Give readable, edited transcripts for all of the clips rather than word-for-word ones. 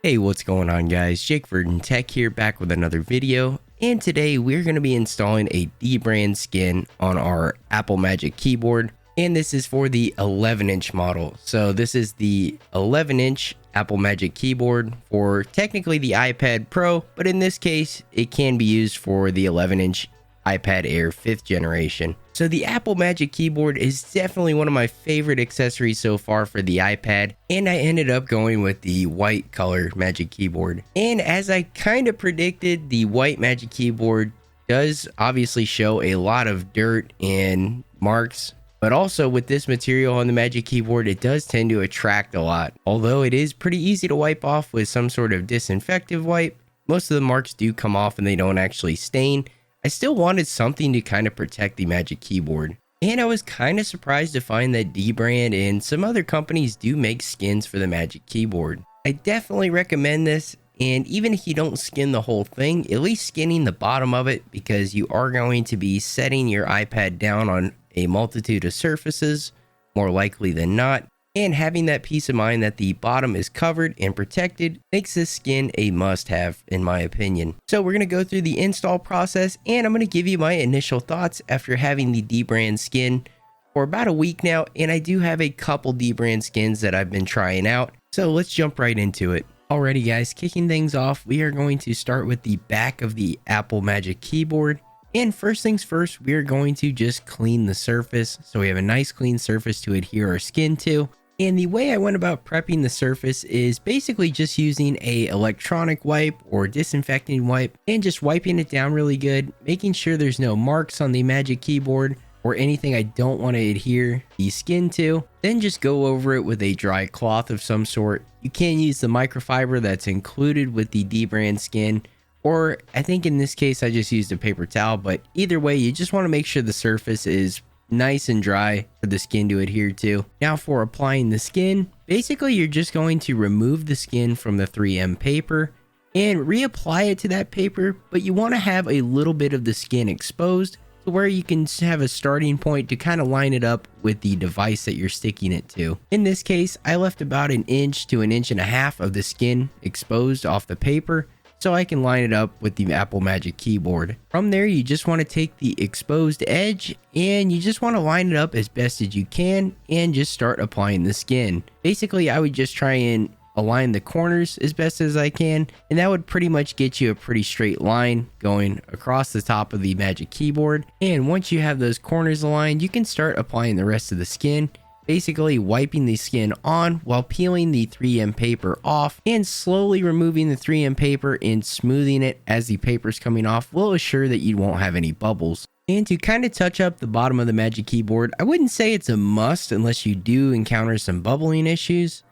Hey, what's going on guys? Jake Verdon Tech here, back with another video, and today we're going to be installing a DBrand skin on our Apple Magic keyboard, and this is for the 11-inch model. So this is the 11-inch Apple Magic keyboard for technically the iPad Pro, but in this case it can be used for the 11-inch iPad Air 5th generation. So the Apple Magic keyboard is definitely one of my favorite accessories so far for the iPad, and I ended up going with the white color Magic keyboard. And as I kind of predicted, the white Magic keyboard does obviously show a lot of dirt and marks, but also with this material on the Magic keyboard, it does tend to attract a lot. Although it is pretty easy to wipe off with some sort of disinfectant wipe, most of the marks do come off and they don't actually stain. I still wanted something to kind of protect the Magic keyboard, and I was kind of surprised to find that DBrand and some other companies do make skins for the Magic keyboard. I definitely recommend this, and even if you don't skin the whole thing, at least skinning the bottom of it, because you are going to be setting your iPad down on a multitude of surfaces, more likely than not. And having that peace of mind that the bottom is covered and protected makes this skin a must-have in my opinion. So we're going to go through the install process, and I'm going to give you my initial thoughts after having the DBrand skin for about a week now, and I do have a couple DBrand skins that I've been trying out. So let's jump right into it. Alrighty guys, kicking things off, we are going to start with the back of the Apple Magic keyboard. And first things first, we are going to just clean the surface so we have a nice clean surface to adhere our skin to. And the way I went about prepping the surface is basically just using a electronic wipe or disinfecting wipe and just wiping it down really good, making sure there's no marks on the Magic keyboard or anything I don't want to adhere the skin to. Then just go over it with a dry cloth of some sort. You can use the microfiber that's included with the DBrand skin, or I think in this case I just used a paper towel, but either way you just want to make sure the surface is nice and dry for the skin to adhere to. Now for applying the skin, basically you're just going to remove the skin from the 3M paper and reapply it to that paper, but you want to have a little bit of the skin exposed to where you can have a starting point to kind of line it up with the device that you're sticking it to. In this case, I left about 1 inch to 1.5 inches of the skin exposed off the paper, so I can line it up with the Apple Magic keyboard. From there, you just want to take the exposed edge and you just want to line it up as best as you can and just start applying the skin. Basically, I would just try and align the corners as best as I can, and that would pretty much get you a pretty straight line going across the top of the Magic keyboard. And once you have those corners aligned, you can start applying the rest of the skin, basically wiping the skin on while peeling the 3M paper off, and slowly removing the 3M paper and smoothing it as the paper's coming off will assure that you won't have any bubbles. And to kind of touch up the bottom of the Magic keyboard, I wouldn't say it's a must unless you do encounter some bubbling issues,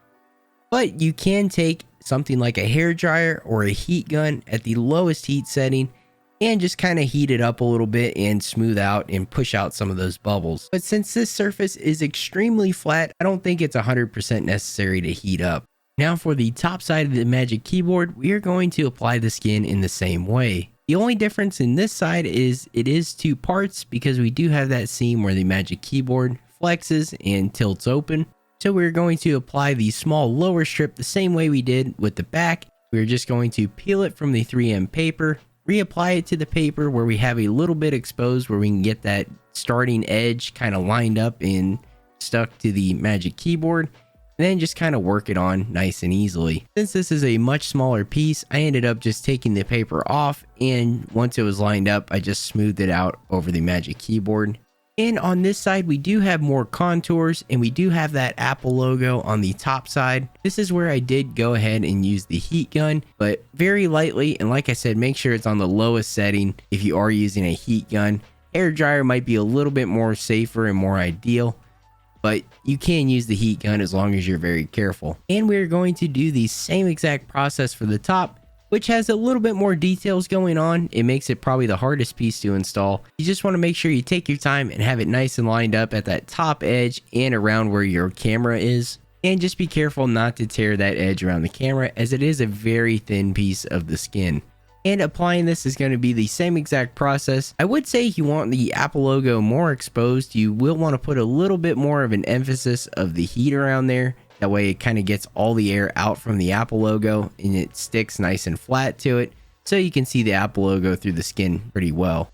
but you can take something like a hair dryer or a heat gun at the lowest heat setting and just kind of heat it up a little bit and smooth out and push out some of those bubbles. But since this surface is extremely flat, I don't think it's 100% necessary to heat up. Now for the top side of the Magic keyboard, we are going to apply the skin in the same way. The only difference in this side is it is 2 parts because we do have that seam where the Magic keyboard flexes and tilts open. So we're going to apply the small lower strip the same way we did with the back. We're just going to peel it from the 3M paper, reapply it to the paper where we have a little bit exposed where we can get that starting edge kind of lined up and stuck to the Magic keyboard, and then just kind of work it on nice and easily. Since this is a much smaller piece, I ended up just taking the paper off, and once it was lined up, I just smoothed it out over the Magic keyboard. And on this side, we do have more contours, and we do have that Apple logo on the top side. This is where I did go ahead and use the heat gun, but very lightly. And like I said, make sure it's on the lowest setting if you are using a heat gun. Hair dryer might be a little bit more safer and more ideal, but you can use the heat gun as long as you're very careful. And we're going to do the same exact process for the top, which has a little bit more details going on. It makes it probably the hardest piece to install. You just want to make sure you take your time and have it nice and lined up at that top edge and around where your camera is. And just be careful not to tear that edge around the camera, as it is a very thin piece of the skin. And applying this is going to be the same exact process. I would say if you want the Apple logo more exposed, you will want to put a little bit more of an emphasis of the heat around there. That way it kind of gets all the air out from the Apple logo and it sticks nice and flat to it, so you can see the Apple logo through the skin pretty well.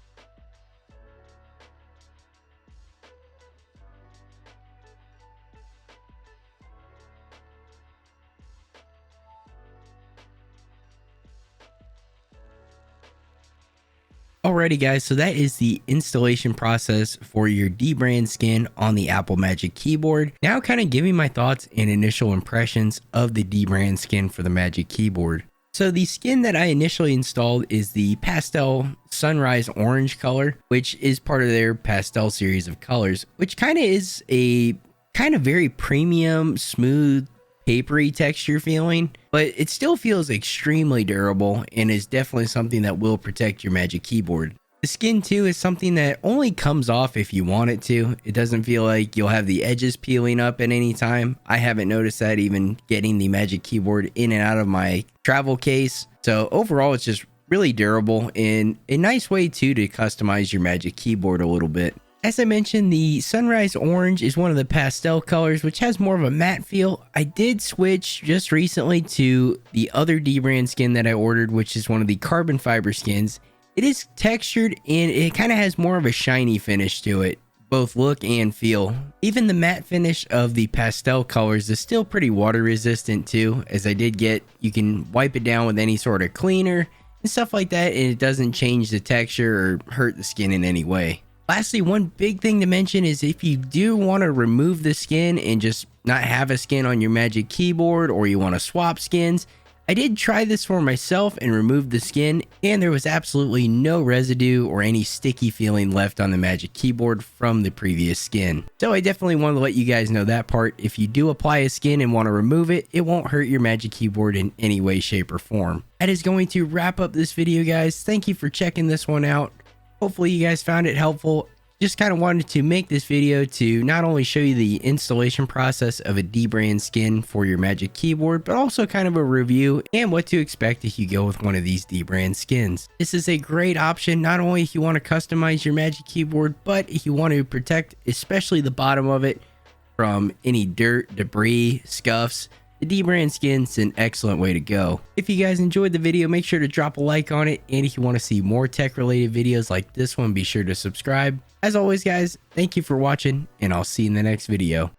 Alrighty guys, so that is the installation process for your DBrand skin on the Apple Magic Keyboard. Now kind of giving my thoughts and initial impressions of the DBrand skin for the Magic Keyboard. So the skin that I initially installed is the pastel sunrise orange color, which is part of their pastel series of colors, which kind of is a kind of very premium, smooth, papery texture feeling, but it still feels extremely durable and is definitely something that will protect your Magic Keyboard. The skin too is something that only comes off if you want it to. It doesn't feel like you'll have the edges peeling up at any time. I haven't noticed that even getting the Magic Keyboard in and out of my travel case. So overall, it's just really durable and a nice way too to customize your Magic Keyboard a little bit. As I mentioned, the Sunrise Orange is one of the pastel colors, which has more of a matte feel. I did switch just recently to the other DBrand skin that I ordered, which is one of the carbon fiber skins. It is textured and it kind of has more of a shiny finish to it, both look and feel. Even the matte finish of the pastel colors is still pretty water resistant too, as I did get, you can wipe it down with any sort of cleaner and stuff like that, and it doesn't change the texture or hurt the skin in any way. Lastly, one big thing to mention is if you do want to remove the skin and just not have a skin on your Magic Keyboard, or you want to swap skins, I did try this for myself and removed the skin, and there was absolutely no residue or any sticky feeling left on the Magic Keyboard from the previous skin. So I definitely wanted to let you guys know that part. If you do apply a skin and want to remove it, it won't hurt your Magic Keyboard in any way, shape, or form. That is going to wrap up this video, guys. Thank you for checking this one out. Hopefully you guys found it helpful. Just kind of wanted to make this video to not only show you the installation process of a DBrand skin for your Magic Keyboard, but also kind of a review and what to expect if you go with one of these DBrand skins. This is a great option, not only if you want to customize your Magic Keyboard, but if you want to protect especially the bottom of it from any dirt, debris, scuffs. The DBrand skin's an excellent way to go. If you guys enjoyed the video, make sure to drop a like on it. And if you want to see more tech related videos like this one, be sure to subscribe. As always, guys, thank you for watching, and I'll see you in the next video.